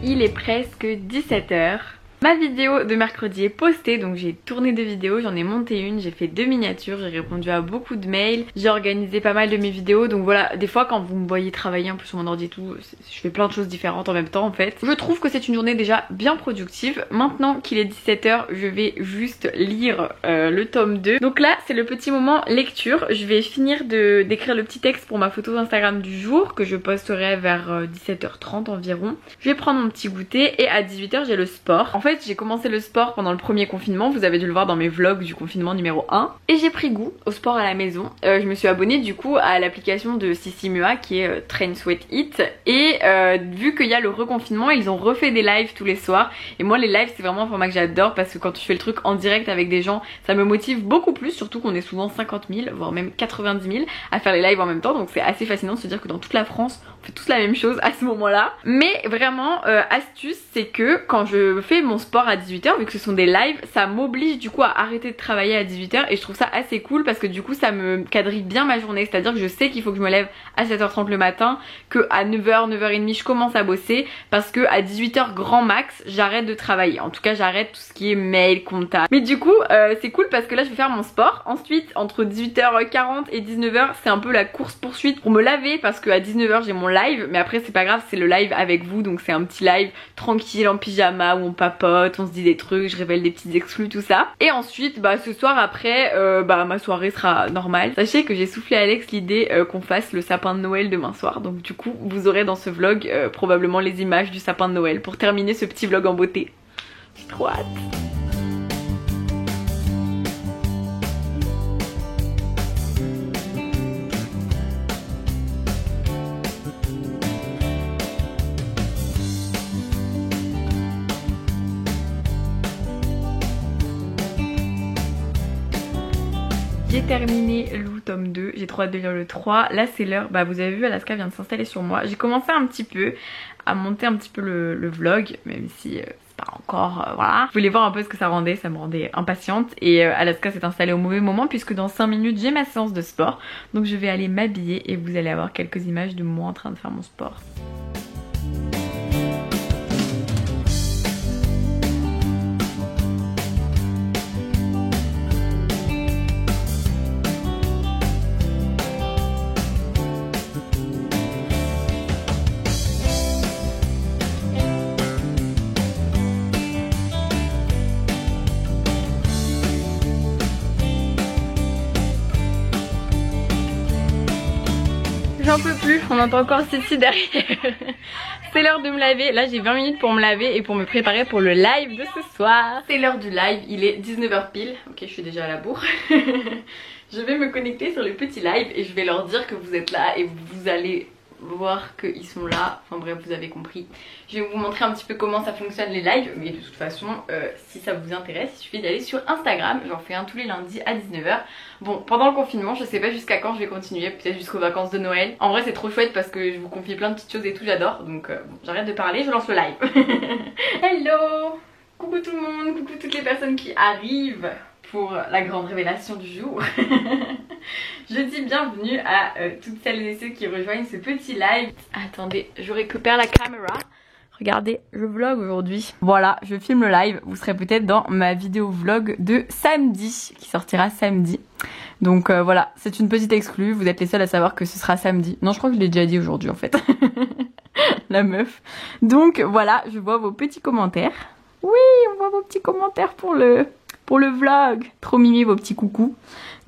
Il est presque 17h. Ma vidéo de mercredi est postée, donc j'ai tourné 2 vidéos, j'en ai monté une, j'ai fait 2 miniatures, j'ai répondu à beaucoup de mails, j'ai organisé pas mal de mes vidéos, donc voilà, des fois quand vous me voyez travailler un peu sur mon ordi et tout, je fais plein de choses différentes en même temps en fait. Je trouve que c'est une journée déjà bien productive. Maintenant qu'il est 17h, je vais juste lire le tome 2. Donc là, c'est le petit moment lecture, je vais finir d'écrire le petit texte pour ma photo Instagram du jour, que je posterai vers 17h30 environ. Je vais prendre mon petit goûter et à 18h j'ai le sport. En fait, j'ai commencé le sport pendant le premier confinement, vous avez dû le voir dans mes vlogs du confinement numéro 1 et j'ai pris goût au sport à la maison. Je me suis abonnée du coup à l'application de Sissi Mua qui est Train Sweat Eat et vu qu'il y a le reconfinement, ils ont refait des lives tous les soirs et moi les lives c'est vraiment un format que j'adore parce que quand tu fais le truc en direct avec des gens ça me motive beaucoup plus, surtout qu'on est souvent 50 000 voire même 90 000 à faire les lives en même temps, donc c'est assez fascinant de se dire que dans toute la France on fait tous la même chose à ce moment là. Mais vraiment astuce, c'est que quand je fais mon sport à 18h, vu que ce sont des lives, ça m'oblige du coup à arrêter de travailler à 18h et je trouve ça assez cool parce que du coup ça me quadrille bien ma journée, c'est à dire que je sais qu'il faut que je me lève à 7h30 le matin, que à 9h, 9h30 je commence à bosser parce que à 18h grand max j'arrête de travailler, en tout cas j'arrête tout ce qui est mail, compta. Mais du coup c'est cool parce que là je vais faire mon sport, ensuite entre 18h40 et 19h c'est un peu la course poursuite pour me laver parce que à 19h j'ai mon live, mais après c'est pas grave, c'est le live avec vous donc c'est un petit live tranquille en pyjama où on papote, on se dit des trucs, je révèle des petites exclus, tout ça. Et ensuite bah ce soir après ma soirée sera normale. Sachez que j'ai soufflé à Alex l'idée qu'on fasse le sapin de Noël demain soir, donc du coup vous aurez dans ce vlog probablement les images du sapin de Noël pour terminer ce petit vlog en beauté. J'ai trop hâte. J'ai terminé Lou tome 2, j'ai trop hâte de lire le 3. Là c'est l'heure, bah vous avez vu Alaska vient de s'installer sur moi. J'ai commencé un petit peu à monter un petit peu le vlog, même si c'est pas encore, voilà. Je voulais voir un peu ce que ça rendait, ça me rendait impatiente. Et Alaska s'est installée au mauvais moment puisque dans 5 minutes j'ai ma séance de sport. Donc je vais aller m'habiller et vous allez avoir quelques images de moi en train de faire mon sport. J'en peux plus, on entend encore Cici derrière. C'est l'heure de me laver, là j'ai 20 minutes pour me laver et pour me préparer pour le live de ce soir. C'est l'heure du live, il est 19h pile, ok je suis déjà à la bourre. Je vais me connecter sur le petit live et je vais leur dire que vous êtes là et vous allez voir qu'ils sont là, enfin bref vous avez compris. Je vais vous montrer un petit peu comment ça fonctionne les lives, mais de toute façon si ça vous intéresse il suffit d'aller sur Instagram, j'en fais un tous les lundis à 19h. Bon pendant le confinement je sais pas jusqu'à quand je vais continuer, peut-être jusqu'aux vacances de Noël. En vrai c'est trop chouette parce que je vous confie plein de petites choses et tout, j'adore, donc bon, j'arrête de parler, je lance le live. Hello, coucou tout le monde, coucou toutes les personnes qui arrivent pour la grande révélation du jour. Je dis bienvenue à toutes celles et ceux qui rejoignent ce petit live. Attendez, je récupère la caméra. Regardez, je vlog aujourd'hui. Voilà, je filme le live. Vous serez peut-être dans ma vidéo vlog de samedi, qui sortira samedi. Donc voilà, c'est une petite exclue. Vous êtes les seuls à savoir que ce sera samedi. Non, je crois que je l'ai déjà dit aujourd'hui en fait. La meuf. Donc voilà, je vois vos petits commentaires. Oui, on voit vos petits commentaires pour le vlog. Trop mimi vos petits coucous.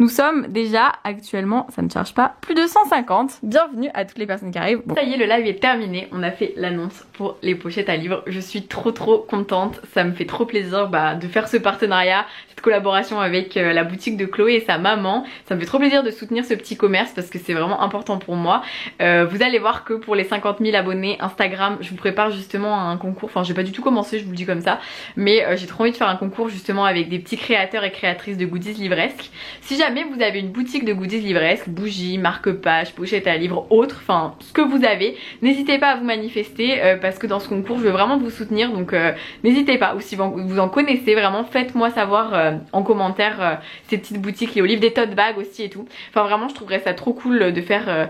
Nous sommes déjà actuellement, ça ne charge pas, plus de 150. Bienvenue à toutes les personnes qui arrivent. Bon. Ça y est, le live est terminé. On a fait l'annonce pour les pochettes à livres. Je suis trop contente. Ça me fait trop plaisir de faire ce partenariat, cette collaboration avec la boutique de Chloé et sa maman. Ça me fait trop plaisir de soutenir ce petit commerce parce que c'est vraiment important pour moi. Vous allez voir que pour les 50 000 abonnés Instagram, je vous prépare justement un concours. Enfin, j'ai pas du tout commencé, je vous le dis comme ça. Mais j'ai trop envie de faire un concours justement avec des petits créateurs et créatrices de goodies livresques. Si jamais vous avez une boutique de goodies livresques, bougies, marque-pages, pochettes à livres, autres, enfin ce que vous avez, n'hésitez pas à vous manifester parce que dans ce concours je veux vraiment vous soutenir, donc n'hésitez pas, ou si vous en connaissez vraiment, faites-moi savoir en commentaire ces petites boutiques liées aux livres, des tote bags aussi et tout. Enfin vraiment je trouverais ça trop cool de faire,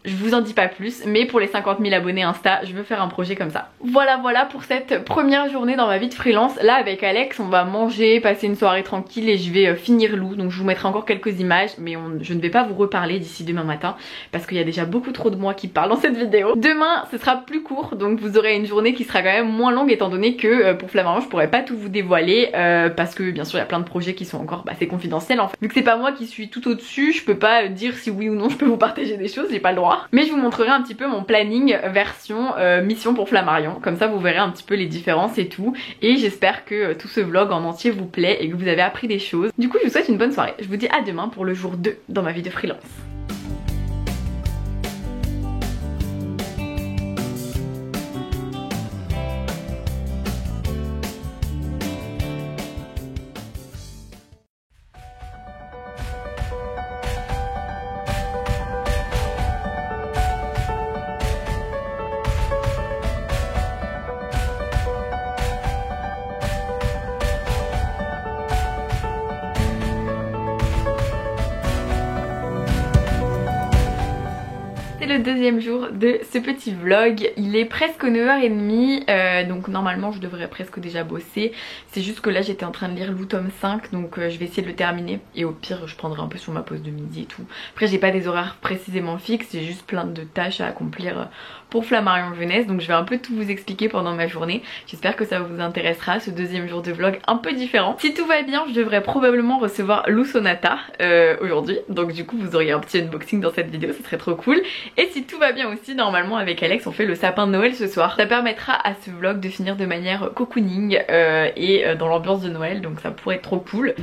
je vous en dis pas plus, mais pour les 50 000 abonnés Insta, je veux faire un projet comme ça. Voilà pour cette première journée dans ma vie de freelance. Là avec Alex, on va manger, passer une soirée tranquille et je vais finir Lou. Donc je vous mettrai encore quelques images, mais je ne vais pas vous reparler d'ici demain matin parce qu'il y a déjà beaucoup trop de moi qui parle dans cette vidéo. Demain, ce sera plus court, donc vous aurez une journée qui sera quand même moins longue étant donné que pour Flammarion, je pourrais pas tout vous dévoiler parce que bien sûr il y a plein de projets qui sont encore assez confidentiels en fait. Vu que c'est pas moi qui suis tout au-dessus, je peux pas dire si oui ou non je peux vous partager des choses, j'ai pas le droit. Mais je vous montrerai un petit peu mon planning version mission pour Flammarion, comme ça vous verrez un petit peu les différences et tout, et j'espère que tout ce vlog en entier vous plaît et que vous avez appris des choses. Du coup je vous souhaite une bonne soirée, je vous dis à demain pour le jour 2 dans ma vie de freelance. Le deuxième jour de ce petit vlog, il est presque 9h30 donc normalement je devrais presque déjà bosser, c'est juste que là j'étais en train de lire Lou tome 5 donc je vais essayer de le terminer et au pire je prendrai un peu sur ma pause de midi et tout. Après j'ai pas des horaires précisément fixes, j'ai juste plein de tâches à accomplir pour Flammarion Jeunesse, donc je vais un peu tout vous expliquer pendant ma journée. J'espère que ça vous intéressera, ce deuxième jour de vlog un peu différent. Si tout va bien, je devrais probablement recevoir Lou Sonata aujourd'hui, donc du coup vous auriez un petit unboxing dans cette vidéo, ce serait trop cool. Et si tout va bien aussi, normalement avec Alex on fait le sapin de Noël ce soir. Ça permettra à ce vlog de finir de manière cocooning et dans l'ambiance de Noël, donc ça pourrait être trop cool.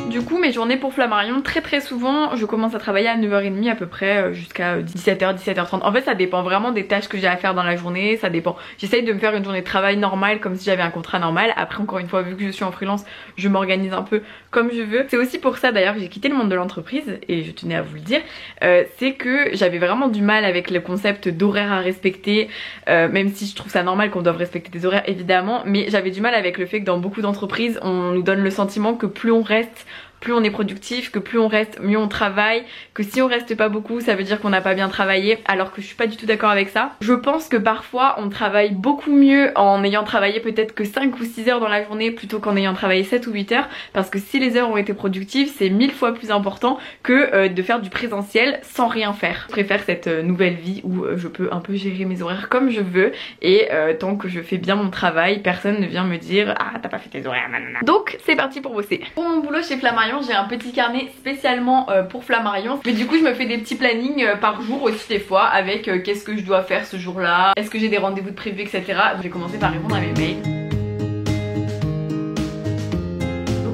Du coup mes journées pour Flammarion, très souvent je commence à travailler à 9h30 à peu près jusqu'à 17h, 17h30. En fait ça dépend vraiment des tâches que j'ai à faire dans la journée, ça dépend. J'essaye de me faire une journée de travail normale comme si j'avais un contrat normal. Après encore une fois vu que je suis en freelance, je m'organise un peu comme je veux. C'est aussi pour ça d'ailleurs que j'ai quitté le monde de l'entreprise et je tenais à vous le dire. C'est que j'avais vraiment du mal avec le concept d'horaire à respecter, même si je trouve ça normal qu'on doive respecter des horaires évidemment, mais j'avais du mal avec le fait que dans beaucoup d'entreprises on nous donne le sentiment que plus on reste, plus on est productif, que plus on reste, mieux on travaille, que si on reste pas beaucoup, ça veut dire qu'on n'a pas bien travaillé, alors que je suis pas du tout d'accord avec ça. Je pense que parfois on travaille beaucoup mieux en ayant travaillé peut-être que 5 ou 6 heures dans la journée plutôt qu'en ayant travaillé 7 ou 8 heures, parce que si les heures ont été productives, c'est 1000 fois plus important que de faire du présentiel sans rien faire. Je préfère cette nouvelle vie où je peux un peu gérer mes horaires comme je veux et tant que je fais bien mon travail, personne ne vient me dire ah t'as pas fait tes horaires, nanana. Donc c'est parti pour bosser. Pour mon boulot chez Flammarion, Flammarion, j'ai un petit carnet spécialement pour Flammarion. Mais du coup je me fais des petits plannings par jour aussi des fois avec qu'est-ce que je dois faire ce jour-là, est-ce que j'ai des rendez-vous de prévu, etc. Donc, je vais commencer par répondre à mes mails.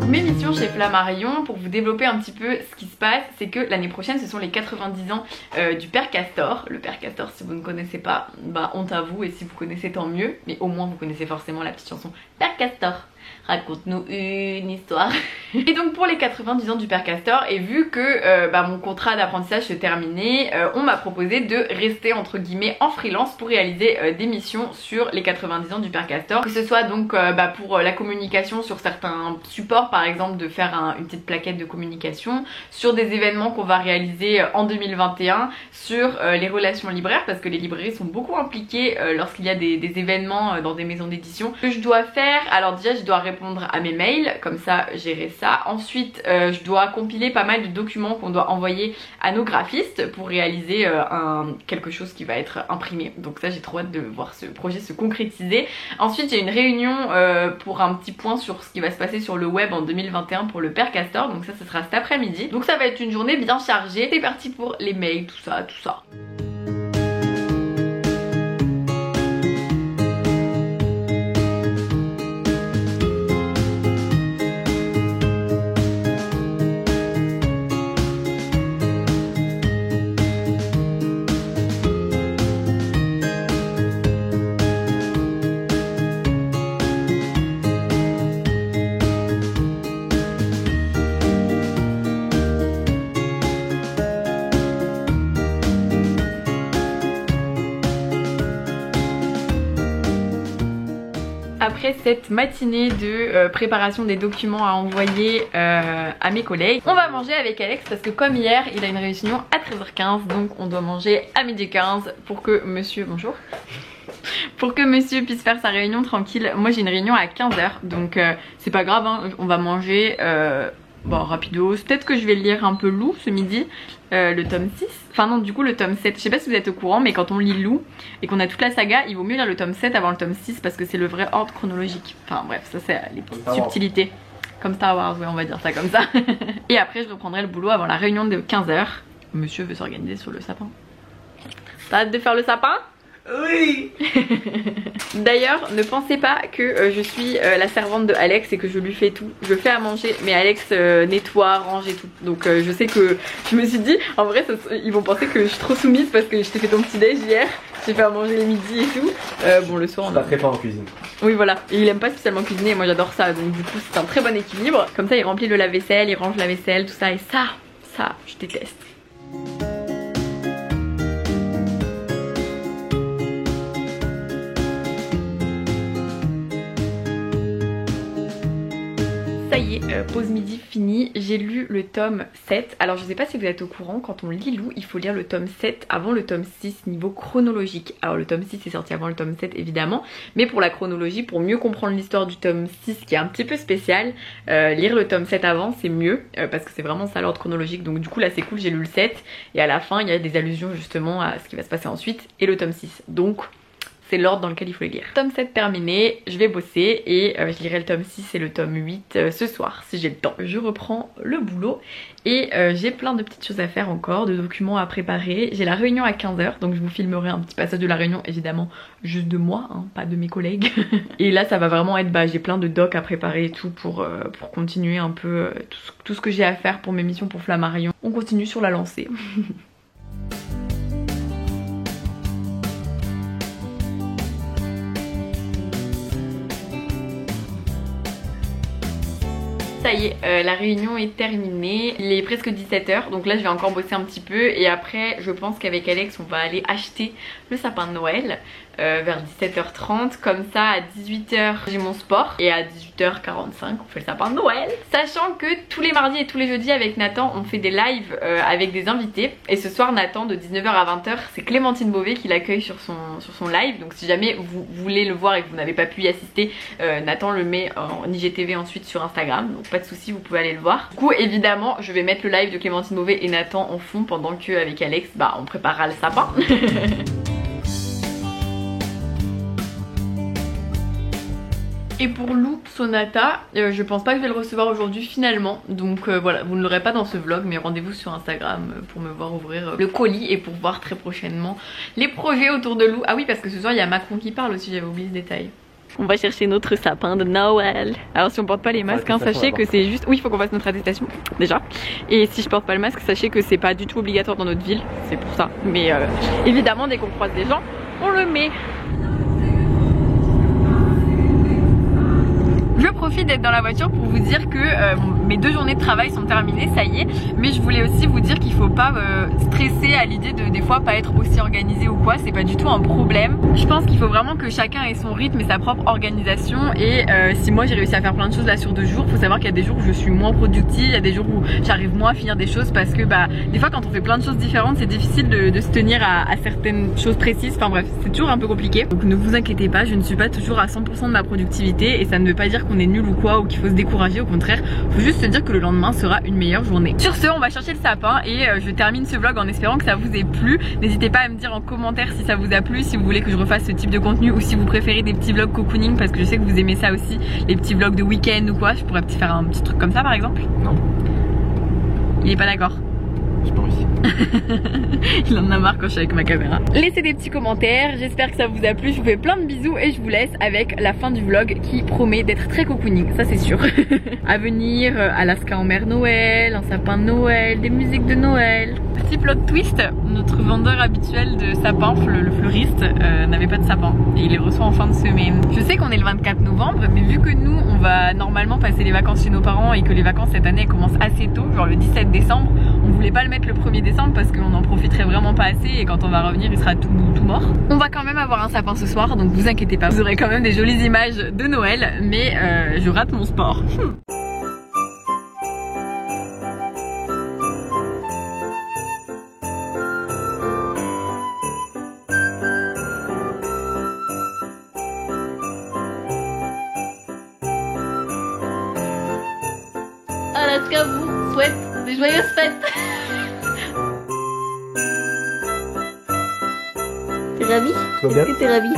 Mes missions chez Flammarion, pour vous développer un petit peu ce qui se passe, c'est que l'année prochaine ce sont les 90 ans du Père Castor. Le Père Castor, si vous ne connaissez pas, bah honte à vous, et si vous connaissez tant mieux, mais au moins vous connaissez forcément la petite chanson Père Castor, raconte-nous une histoire. Et donc pour les 90 ans du Père Castor, et vu que mon contrat d'apprentissage se terminait, on m'a proposé de rester entre guillemets en freelance pour réaliser des missions sur les 90 ans du Père Castor. Que ce soit donc pour la communication sur certains supports, par exemple de faire une petite plaquette de communication, sur des événements qu'on va réaliser en 2021, sur les relations libraires, parce que les librairies sont beaucoup impliquées lorsqu'il y a des événements dans des maisons d'édition. Ce que je dois faire, alors déjà je dois répondre à mes mails, comme ça gérer ça. Ensuite je dois compiler pas mal de documents qu'on doit envoyer à nos graphistes pour réaliser quelque chose qui va être imprimé. Donc ça j'ai trop hâte de voir ce projet se concrétiser. Ensuite j'ai une réunion pour un petit point sur ce qui va se passer sur le web en 2021 pour le Père Castor, donc ça ce sera cet après-midi. Donc ça va être une journée bien chargée. C'est parti pour les mails, tout ça, tout ça. Après cette matinée de préparation des documents à envoyer à mes collègues, on va manger avec Alex parce que comme hier il a une réunion à 13h15, donc on doit manger à 12h15 pour que monsieur, bonjour, pour que monsieur puisse faire sa réunion tranquille. Moi j'ai une réunion à 15h, donc c'est pas grave hein, on va manger bon rapidos. Peut-être que je vais lire un peu Lou ce midi, le tome 6, enfin non du coup le tome 7, je sais pas si vous êtes au courant mais quand on lit Lou et qu'on a toute la saga, il vaut mieux lire le tome 7 avant le tome 6 parce que c'est le vrai ordre chronologique. Enfin bref, ça c'est les petites subtilités. Comme Star Wars, ouais on va dire ça comme ça. Et après je reprendrai le boulot avant la réunion de 15h. Monsieur veut s'organiser sur le sapin. T'as hâte de faire le sapin ? Oui. D'ailleurs ne pensez pas que je suis la servante de Alex et que je lui fais tout. Je fais à manger mais Alex nettoie, range et tout. Donc je sais que je me suis dit en vrai ils vont penser que je suis trop soumise parce que je t'ai fait ton petit déj hier. J'ai fait à manger les midis et tout. Bon le soir on a très fort en cuisine. Oui voilà, et il aime pas spécialement cuisiner et moi j'adore ça. Donc du coup c'est un très bon équilibre. Comme ça il remplit le lave-vaisselle, il range la vaisselle, tout ça. Et ça je déteste. Ça y est, pause midi finie, j'ai lu le tome 7. Alors je sais pas si vous êtes au courant, quand on lit Lou, il faut lire le tome 7 avant le tome 6 niveau chronologique. Alors le tome 6 est sorti avant le tome 7 évidemment, mais pour la chronologie, pour mieux comprendre l'histoire du tome 6 qui est un petit peu spécial, lire le tome 7 avant c'est mieux, parce que c'est vraiment ça l'ordre chronologique. Donc du coup là c'est cool, j'ai lu le 7 et à la fin il y a des allusions justement à ce qui va se passer ensuite et le tome 6. Donc c'est l'ordre dans lequel il faut les lire. Tome 7 terminé, je vais bosser et je lirai le tome 6 et le tome 8 ce soir si j'ai le temps. Je reprends le boulot et j'ai plein de petites choses à faire encore, de documents à préparer. J'ai la réunion à 15h donc je vous filmerai un petit passage de la réunion évidemment juste de moi, hein, pas de mes collègues. Et là ça va vraiment être, j'ai plein de docs à préparer et tout pour continuer un peu tout ce que j'ai à faire pour mes missions pour Flammarion. On continue sur la lancée. Ça y est, la réunion est terminée, il est presque 17h donc là je vais encore bosser un petit peu et après je pense qu'avec Alex on va aller acheter le sapin de Noël vers 17h30, comme ça à 18h j'ai mon sport et à 18h45 on fait le sapin de Noël. Sachant que tous les mardis et tous les jeudis avec Nathan on fait des lives avec des invités et ce soir Nathan de 19h à 20h c'est Clémentine Beauvais qui l'accueille sur son live, donc si jamais vous voulez le voir et que vous n'avez pas pu y assister, Nathan le met en IGTV ensuite sur Instagram, donc pas de soucis vous pouvez aller le voir. Du coup évidemment je vais mettre le live de Clémentine Beauvais et Nathan en fond pendant que avec Alex on préparera le sapin. Et pour Lou Sonata, je pense pas que je vais le recevoir aujourd'hui finalement. Donc voilà, vous ne l'aurez pas dans ce vlog, mais rendez-vous sur Instagram pour me voir ouvrir le colis et pour voir très prochainement les projets autour de Lou. Ah oui, parce que ce soir il y a Macron qui parle aussi, j'avais oublié ce détail. On va chercher notre sapin de Noël. Alors si on porte pas les masques, sachez que c'est juste... Oui, il faut qu'on fasse notre attestation déjà. Et si je porte pas le masque, sachez que c'est pas du tout obligatoire dans notre ville. C'est pour ça. Mais évidemment, dès qu'on croise des gens, on le met. Je profite d'être dans la voiture pour vous dire que mes 2 journées de travail sont terminées, ça y est. Mais je voulais aussi vous dire qu'il faut pas stresser à l'idée de des fois pas être aussi organisé ou quoi. C'est pas du tout un problème. Je pense qu'il faut vraiment que chacun ait son rythme et sa propre organisation. Et si moi j'ai réussi à faire plein de choses là sur 2 jours, faut savoir qu'il y a des jours où je suis moins productive, il y a des jours où j'arrive moins à finir des choses parce que des fois quand on fait plein de choses différentes, c'est difficile de se tenir à certaines choses précises. Enfin bref, c'est toujours un peu compliqué. Donc ne vous inquiétez pas, je ne suis pas toujours à 100% de ma productivité et ça ne veut pas dire qu'on est nul ou quoi ou qu'il faut se décourager. Au contraire, faut juste se dire que le lendemain sera une meilleure journée. Sur ce, on va chercher le sapin et je termine ce vlog en espérant que ça vous ait plu. N'hésitez pas à me dire en commentaire si ça vous a plu, si vous voulez que je refasse ce type de contenu ou si vous préférez des petits vlogs cocooning parce que je sais que vous aimez ça aussi, les petits vlogs de week-end ou quoi. Je pourrais faire un petit truc comme ça par exemple. Non. Il est pas d'accord. J'ai pas réussi. Il en a marre quand je suis avec ma caméra. Laissez des petits commentaires, j'espère que ça vous a plu. Je vous fais plein de bisous et je vous laisse avec la fin du vlog qui promet d'être très cocooning, ça c'est sûr. À venir, Alaska en mer Noël, un sapin de Noël, des musiques de Noël. Petit plot twist, notre vendeur habituel de sapins, le fleuriste, n'avait pas de sapin et il les reçoit en fin de semaine. Je sais qu'on est le 24 novembre, mais vu que nous on va normalement passer les vacances chez nos parents et que les vacances cette année commencent assez tôt, genre le 17 décembre, on voulait pas le mettre le 1er décembre parce qu'on en profiterait vraiment pas assez et quand on va revenir il sera tout mort. On va quand même avoir un sapin ce soir, donc vous inquiétez pas, vous aurez quand même des jolies images de Noël, mais je rate mon sport. Alaska vous souhaite des joyeuses fêtes. T'es ravie? Tout va bien? Est-ce que t'es ravie?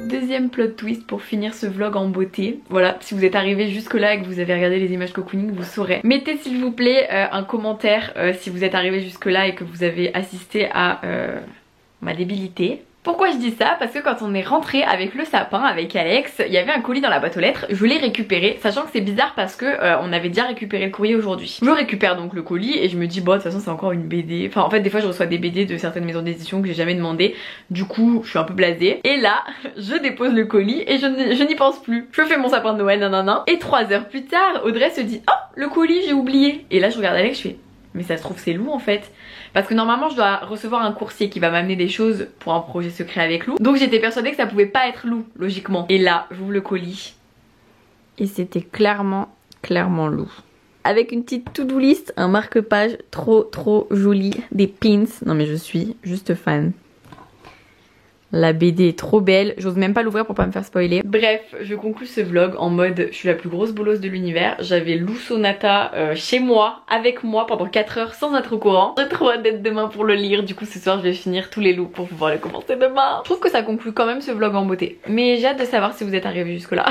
Deuxième plot twist pour finir ce vlog en beauté. Voilà, si vous êtes arrivé jusque là et que vous avez regardé les images cocooning, vous saurez. Mettez s'il vous plaît un commentaire si vous êtes arrivé jusque là et que vous avez assisté à ma débilité. Pourquoi je dis ça? Parce que quand on est rentré avec le sapin, avec Alex, il y avait un colis dans la boîte aux lettres, je l'ai récupéré, sachant que c'est bizarre parce que on avait déjà récupéré le courrier aujourd'hui. Je récupère donc le colis et je me dis bon de toute façon c'est encore une BD, enfin en fait des fois je reçois des BD de certaines maisons d'édition que j'ai jamais demandé, du coup je suis un peu blasée. Et là je dépose le colis et je n'y pense plus. Je fais mon sapin de Noël nanana et 3 heures plus tard Audrey se dit oh le colis j'ai oublié. Et là je regarde Alex, je fais mais ça se trouve c'est Lou en fait. Parce que normalement je dois recevoir un coursier qui va m'amener des choses pour un projet secret avec Lou. Donc j'étais persuadée que ça pouvait pas être Lou logiquement. Et là j'ouvre le colis et c'était clairement Lou. Avec une petite to-do list, un marque-page trop joli, des pins. Non mais je suis juste fan. La BD est trop belle, j'ose même pas l'ouvrir pour pas me faire spoiler. Bref, je conclue ce vlog en mode je suis la plus grosse bolosse de l'univers. J'avais Lou Sonata chez moi, avec moi pendant 4 heures sans être au courant. J'ai trop hâte d'être demain pour le lire, du coup ce soir je vais finir tous les Lou pour pouvoir le commencer demain. Je trouve que ça conclut quand même ce vlog en beauté. Mais j'ai hâte de savoir si vous êtes arrivés jusque là.